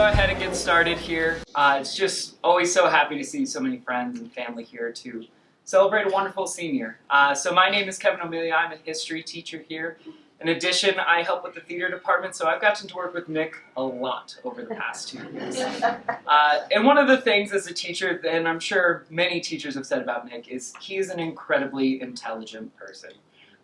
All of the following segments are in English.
go ahead and get started here. It's just always so happy to see so many friends and family here to celebrate a wonderful senior. So my name is Kevin O'Melia. I'm a history teacher here. In addition, I help with the theater department, so I've gotten to work with Nick a lot over the past 2 years. And one of the things as a teacher, and I'm sure many teachers have said about Nick, is he is an incredibly intelligent person.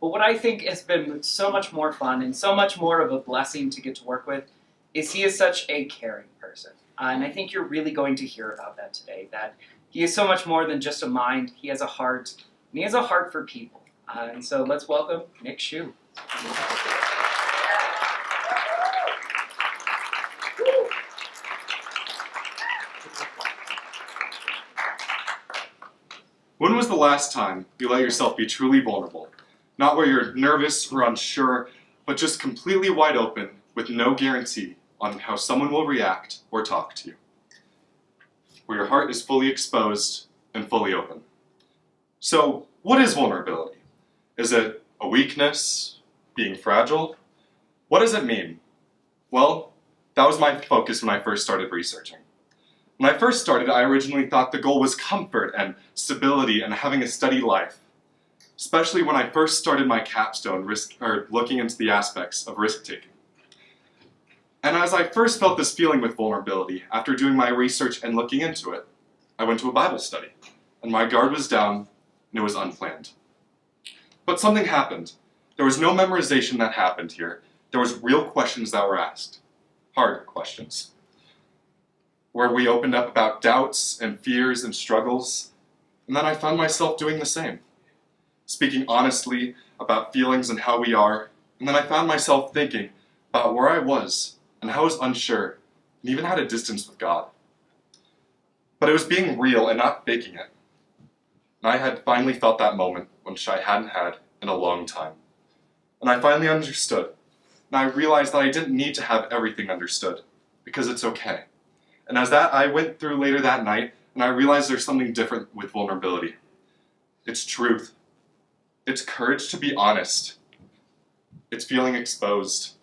But what I think has been so much more fun and so much more of a blessing to get to work with is he is such a caring person. And I think you're really going to hear about that today, that he is so much more than just a mind. He has a heart, and he has a heart for people. And so let's welcome Nick Schuh. When was the last time you let yourself be truly vulnerable? Not where you're nervous or unsure, but just completely wide open with no guarantee on how someone will react or talk to you. Where your heart is fully exposed and fully open. So, what is vulnerability? Is it a weakness? Being fragile? What does it mean? Well, that was my focus when I first started researching. When I first started, I originally thought the goal was comfort and stability and having a steady life. Especially when I first started my capstone, looking into the aspects of risk-taking. And as I first felt this feeling with vulnerability, after doing my research and looking into it, I went to a Bible study, and my guard was down, and it was unplanned. But something happened. There was no memorization that happened here. There was real questions that were asked. Hard questions. Where we opened up about doubts and fears and struggles, and then I found myself doing the same. Speaking honestly about feelings and how we are, and then I found myself thinking about where I was and how I was unsure, and even had a distance with God. But it was being real and not faking it. And I had finally felt that moment, which I hadn't had in a long time. And I finally understood. And I realized that I didn't need to have everything understood, because it's okay. And as I went through later that night, and I realized there's something different with vulnerability. It's truth. It's courage to be honest. It's feeling exposed.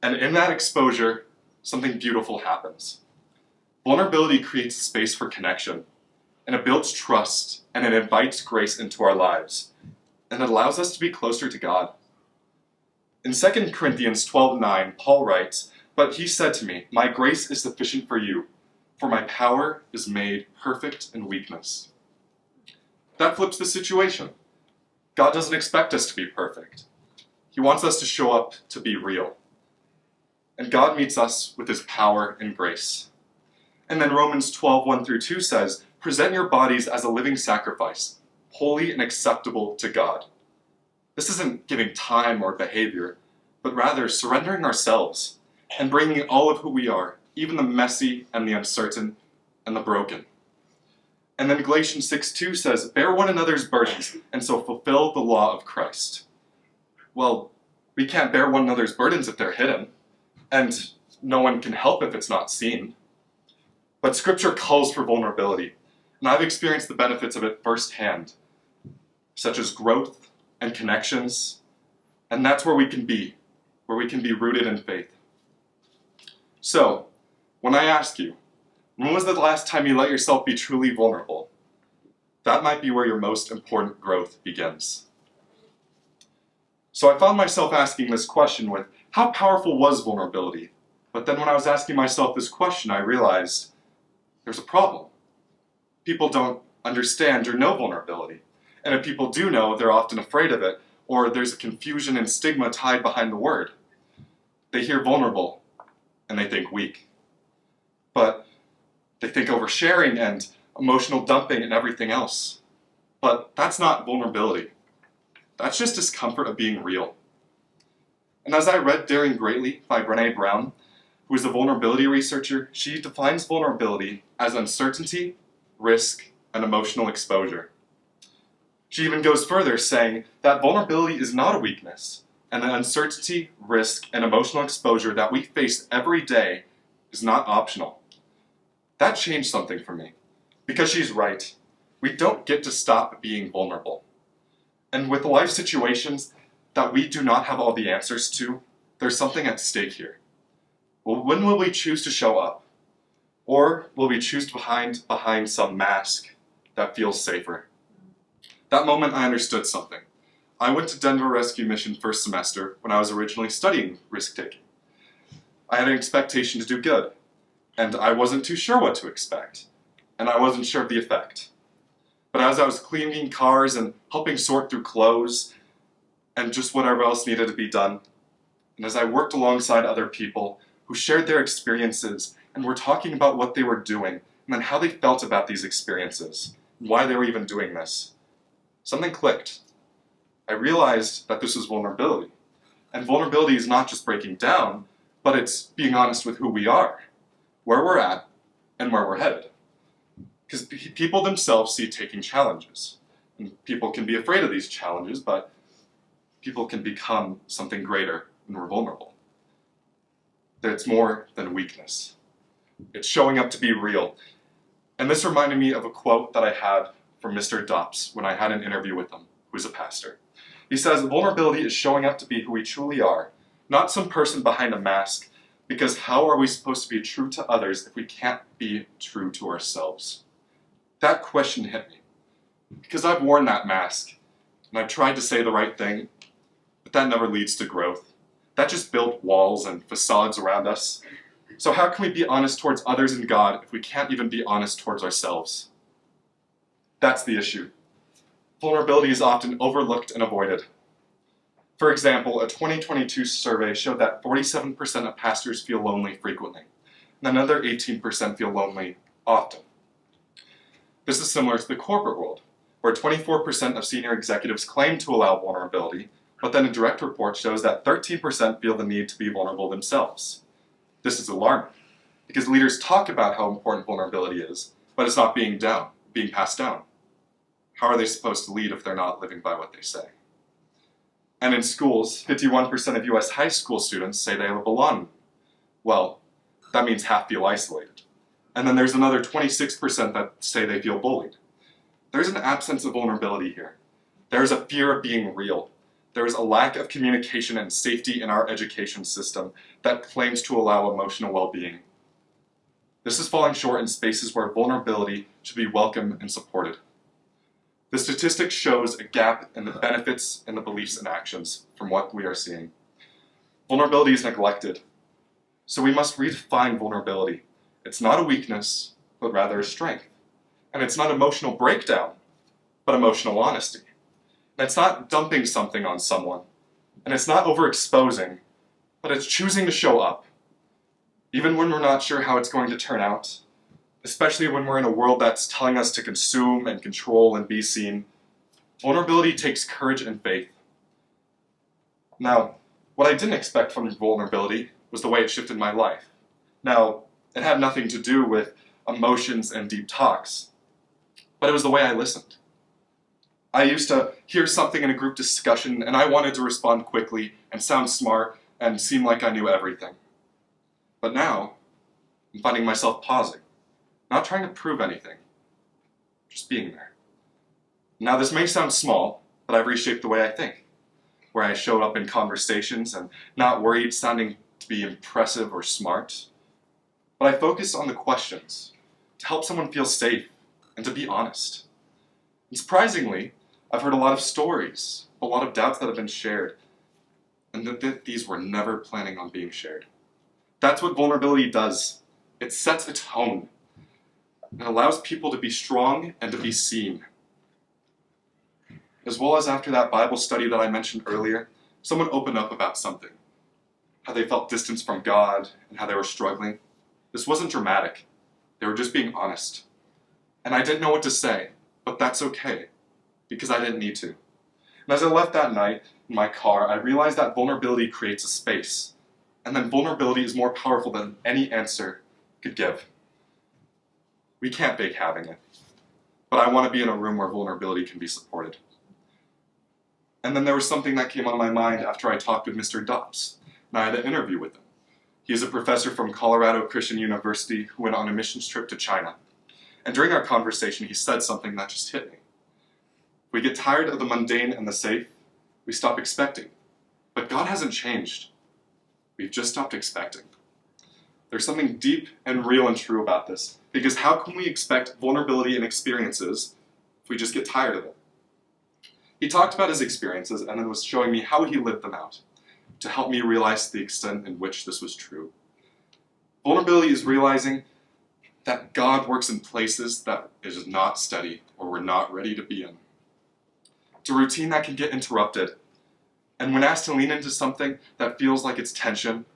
And in that exposure, something beautiful happens. Vulnerability creates space for connection, and it builds trust, and it invites grace into our lives, and it allows us to be closer to God. In 2 Corinthians 12:9, Paul writes, "But he said to me, 'My grace is sufficient for you, for my power is made perfect in weakness.'" That flips the situation. God doesn't expect us to be perfect. He wants us to show up to be real. And God meets us with his power and grace. And then Romans 12:1-2 says, "Present your bodies as a living sacrifice, holy and acceptable to God." This isn't giving time or behavior, but rather surrendering ourselves and bringing all of who we are, even the messy and the uncertain and the broken. And then Galatians 6:2 says, "Bear one another's burdens, and so fulfill the law of Christ." Well, we can't bear one another's burdens if they're hidden, and no one can help if it's not seen. But Scripture calls for vulnerability, and I've experienced the benefits of it firsthand, such as growth and connections, and that's where we can be rooted in faith. So, when I ask you, when was the last time you let yourself be truly vulnerable? That might be where your most important growth begins. So I found myself asking this question with, how powerful was vulnerability? But then when I was asking myself this question, I realized there's a problem. People don't understand or know vulnerability. And if people do know, they're often afraid of it, or there's a confusion and stigma tied behind the word. They hear vulnerable, and they think weak. But they think oversharing and emotional dumping and everything else. But that's not vulnerability. That's just discomfort of being real. And as I read Daring Greatly by Brené Brown, who is a vulnerability researcher, she defines vulnerability as uncertainty, risk, and emotional exposure. She even goes further, saying that vulnerability is not a weakness, and the uncertainty, risk, and emotional exposure that we face every day is not optional. That changed something for me, because she's right. We don't get to stop being vulnerable. And with life situations that we do not have all the answers to, there's something at stake here. Well, when will we choose to show up? Or will we choose to hide behind some mask that feels safer? That moment I understood something. I went to Denver Rescue Mission first semester when I was originally studying risk-taking. I had an expectation to do good, and I wasn't too sure what to expect, and I wasn't sure of the effect. But as I was cleaning cars and helping sort through clothes and just whatever else needed to be done, and as I worked alongside other people who shared their experiences and were talking about what they were doing and then how they felt about these experiences and why they were even doing this, something clicked. I realized that this was vulnerability. And vulnerability is not just breaking down, but it's being honest with who we are, where we're at, and where we're headed. Because people themselves see taking challenges. And people can be afraid of these challenges, but people can become something greater when we're vulnerable. That it's more than weakness. It's showing up to be real. And this reminded me of a quote that I had from Mr. Dops when I had an interview with him, who's a pastor. He says, vulnerability is showing up to be who we truly are, not some person behind a mask, because how are we supposed to be true to others if we can't be true to ourselves? That question hit me, because I've worn that mask, and I've tried to say the right thing, but that never leads to growth. That just built walls and facades around us. So how can we be honest towards others and God if we can't even be honest towards ourselves? That's the issue. Vulnerability is often overlooked and avoided. For example, a 2022 survey showed that 47% of pastors feel lonely frequently, and another 18% feel lonely often. This is similar to the corporate world, where 24% of senior executives claim to allow vulnerability, but then a direct report shows that 13% feel the need to be vulnerable themselves. This is alarming, because leaders talk about how important vulnerability is, but it's not being passed down. How are they supposed to lead if they're not living by what they say? And in schools, 51% of US high school students say they have a belonging. Well, that means half feel isolated. And then there's another 26% that say they feel bullied. There's an absence of vulnerability here. There's a fear of being real. There is a lack of communication and safety in our education system that claims to allow emotional well-being. This is falling short in spaces where vulnerability should be welcome and supported. The statistic shows a gap in the benefits and the beliefs and actions from what we are seeing. Vulnerability is neglected, so we must redefine vulnerability. It's not a weakness, but rather a strength. And it's not emotional breakdown, but emotional honesty. And it's not dumping something on someone. And it's not overexposing, but it's choosing to show up. Even when we're not sure how it's going to turn out, especially when we're in a world that's telling us to consume and control and be seen, vulnerability takes courage and faith. Now, what I didn't expect from vulnerability was the way it shifted my life. Now, it had nothing to do with emotions and deep talks, but it was the way I listened. I used to hear something in a group discussion and I wanted to respond quickly and sound smart and seem like I knew everything. But now, I'm finding myself pausing, not trying to prove anything, just being there. Now this may sound small, but I've reshaped the way I think, where I show up in conversations and not worried sounding to be impressive or smart, but I focus on the questions to help someone feel safe and to be honest. And surprisingly, I've heard a lot of stories, a lot of doubts that have been shared, and that these were never planning on being shared. That's what vulnerability does. It sets a tone. It allows people to be strong and to be seen. As well as after that Bible study that I mentioned earlier, someone opened up about something. How they felt distance from God and how they were struggling. This wasn't dramatic. They were just being honest. And I didn't know what to say, but that's okay, because I didn't need to. And as I left that night in my car, I realized that vulnerability creates a space. And then vulnerability is more powerful than any answer could give. We can't fake having it. But I want to be in a room where vulnerability can be supported. And then there was something that came on my mind after I talked with Mr. Dobbs, and I had an interview with him. He is a professor from Colorado Christian University who went on a missions trip to China. And during our conversation, he said something that just hit me. We get tired of the mundane and the safe, we stop expecting. But God hasn't changed. We've just stopped expecting. There's something deep and real and true about this, because how can we expect vulnerability in experiences if we just get tired of it? He talked about his experiences and then was showing me how he lived them out to help me realize the extent in which this was true. Vulnerability is realizing that God works in places that it is not steady or we're not ready to be in. It's a routine that can get interrupted, and when asked to lean into something that feels like it's tension,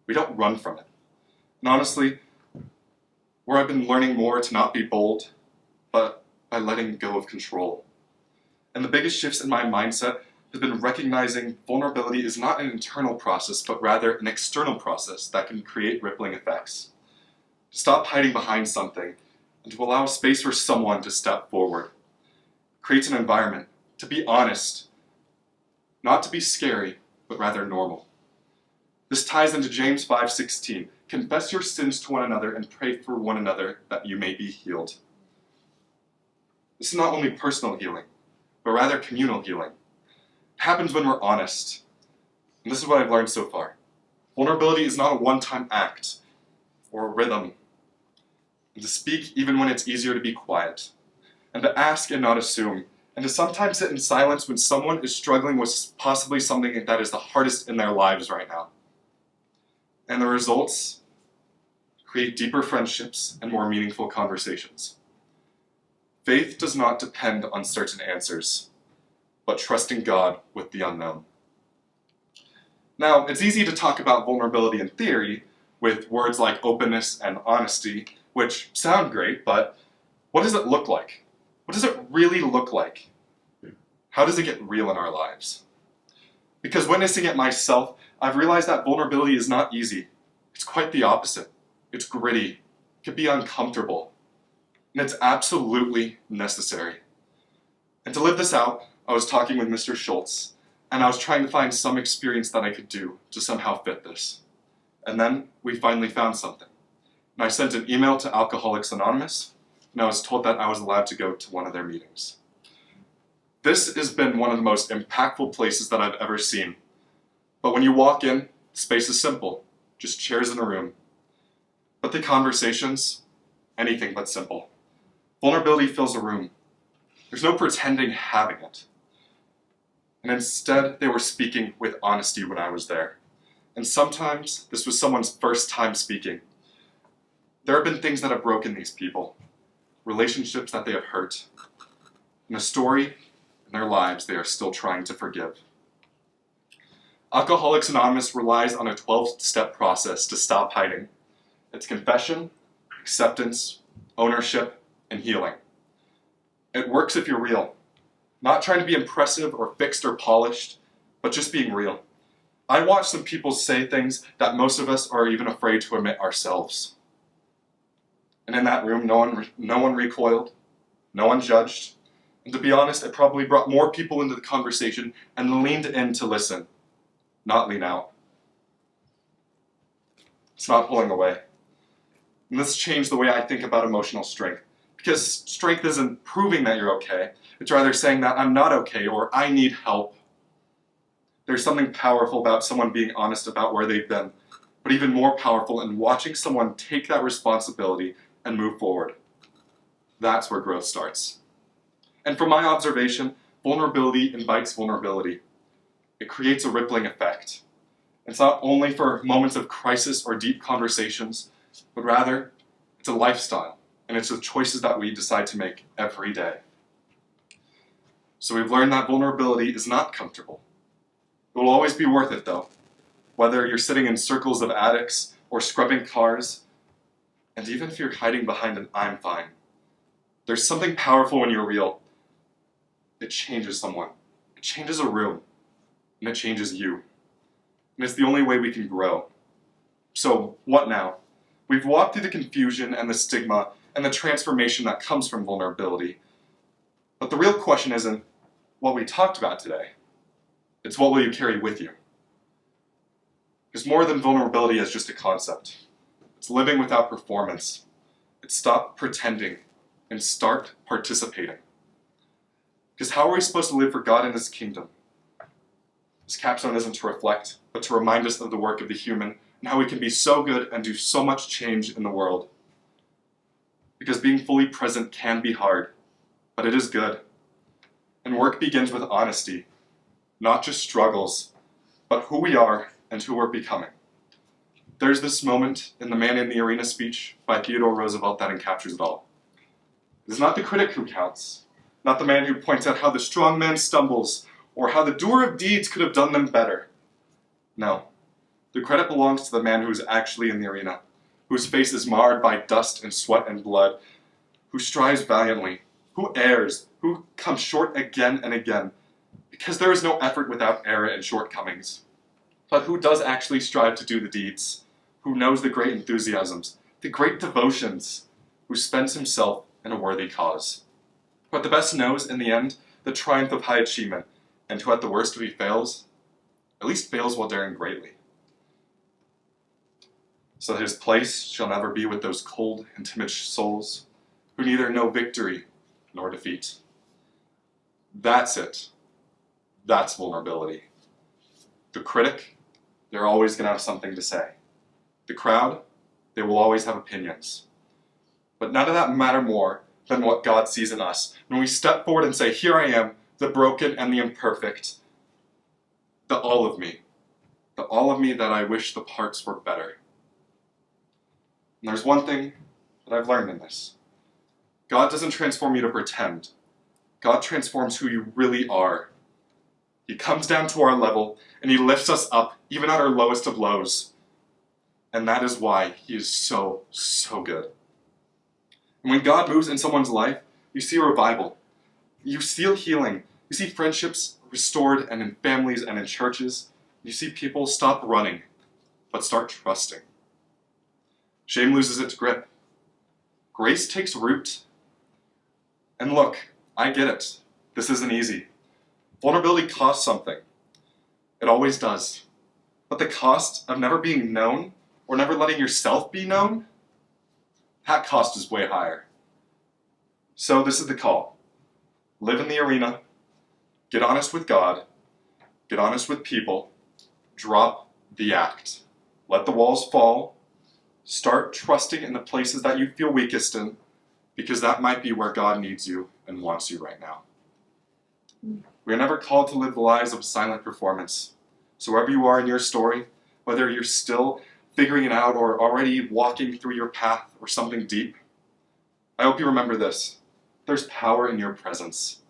we don't run from it. And honestly, where I've been learning more to not be bold, but by letting go of control. And the biggest shifts in my mindset have been recognizing vulnerability is not an internal process, but rather an external process that can create rippling effects. To stop hiding behind something and to allow space for someone to step forward. Creates an environment to be honest, not to be scary, but rather normal. This ties into James 5:16. Confess your sins to one another and pray for one another that you may be healed. This is not only personal healing, but rather communal healing. It happens when we're honest. And this is what I've learned so far. Vulnerability is not a one-time act or a rhythm. And to speak even when it's easier to be quiet. And to ask and not assume. And to sometimes sit in silence when someone is struggling with possibly something that is the hardest in their lives right now. And the results create deeper friendships and more meaningful conversations. Faith does not depend on certain answers, but trusting God with the unknown. Now, it's easy to talk about vulnerability in theory with words like openness and honesty, which sound great, but what does it look like? What does it really look like? How does it get real in our lives? Because witnessing it myself, I've realized that vulnerability is not easy. It's quite the opposite. It's gritty. It can be uncomfortable. And it's absolutely necessary. And to live this out, I was talking with Mr. Schultz, and I was trying to find some experience that I could do to somehow fit this. And then we finally found something. And I sent an email to Alcoholics Anonymous, and I was told that I was allowed to go to one of their meetings. This has been one of the most impactful places that I've ever seen. But when you walk in, the space is simple, just chairs in a room. But the conversations, anything but simple. Vulnerability fills a room. There's no pretending having it. And instead, they were speaking with honesty when I was there. And sometimes, this was someone's first time speaking. There have been things that have broken these people, relationships that they have hurt, and a story in their lives they are still trying to forgive. Alcoholics Anonymous relies on a 12-step process to stop hiding. It's confession, acceptance, ownership, and healing. It works if you're real, not trying to be impressive or fixed or polished, but just being real. I watch some people say things that most of us are even afraid to admit ourselves. And in that room, no one recoiled, no one judged. And to be honest, it probably brought more people into the conversation and leaned in to listen, not lean out. It's not pulling away. And this changed the way I think about emotional strength. Because strength isn't proving that you're okay. It's rather saying that I'm not okay or I need help. There's something powerful about someone being honest about where they've been, but even more powerful in watching someone take that responsibility and move forward. That's where growth starts. And from my observation, vulnerability invites vulnerability. It creates a rippling effect. It's not only for moments of crisis or deep conversations, but rather it's a lifestyle, and it's the choices that we decide to make every day. So we've learned that vulnerability is not comfortable. It will always be worth it though, whether you're sitting in circles of addicts or scrubbing cars, and even if you're hiding behind an I'm fine. There's something powerful when you're real. It changes someone. It changes a room. And it changes you. And it's the only way we can grow. So, what now? We've walked through the confusion and the stigma and the transformation that comes from vulnerability. But the real question isn't what we talked about today. It's what will you carry with you? There's more than vulnerability as just a concept. It's living without performance. It's stop pretending and start participating. Because how are we supposed to live for God and His kingdom? This capstone isn't to reflect, but to remind us of the work of the human and how we can be so good and do so much change in the world. Because being fully present can be hard, but it is good. And work begins with honesty, not just struggles, but who we are and who we're becoming. There's this moment in the Man in the Arena speech by Theodore Roosevelt that encaptures it all. It is not the critic who counts, not the man who points out how the strong man stumbles, or how the doer of deeds could have done them better. No, the credit belongs to the man who is actually in the arena, whose face is marred by dust and sweat and blood, who strives valiantly, who errs, who comes short again and again, because there is no effort without error and shortcomings, but who does actually strive to do the deeds, who knows the great enthusiasms, the great devotions, who spends himself in a worthy cause, who at the best knows, in the end, the triumph of high achievement, and who at the worst, if he fails, at least fails while daring greatly. So that his place shall never be with those cold and timid souls, who neither know victory nor defeat. That's it. That's vulnerability. The critic, they're always going to have something to say. The crowd, they will always have opinions. But none of that matter more than what God sees in us. When we step forward and say, here I am, the broken and the imperfect, the all of me that I wish the parts were better. And there's one thing that I've learned in this. God doesn't transform you to pretend. God transforms who you really are. He comes down to our level, and he lifts us up, even at our lowest of lows. And that is why he is so, so good. And when God moves in someone's life, you see a revival. You see healing. You see friendships restored, and in families and in churches. You see people stop running, but start trusting. Shame loses its grip. Grace takes root. And look, I get it. This isn't easy. Vulnerability costs something. It always does. But the cost of never being known, or never letting yourself be known, that cost is way higher. So this is the call. Live in the arena. Get honest with God. Get honest with people. Drop the act. Let the walls fall. Start trusting in the places that you feel weakest in, because that might be where God needs you and wants you right now. We are never called to live the lives of silent performance. So wherever you are in your story, whether you're still figuring it out or already walking through your path or something deep, I hope you remember this. There's power in your presence.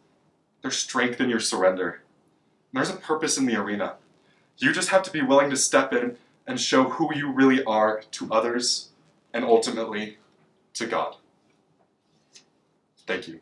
There's strength in your surrender. And there's a purpose in the arena. You just have to be willing to step in and show who you really are to others and ultimately to God. Thank you.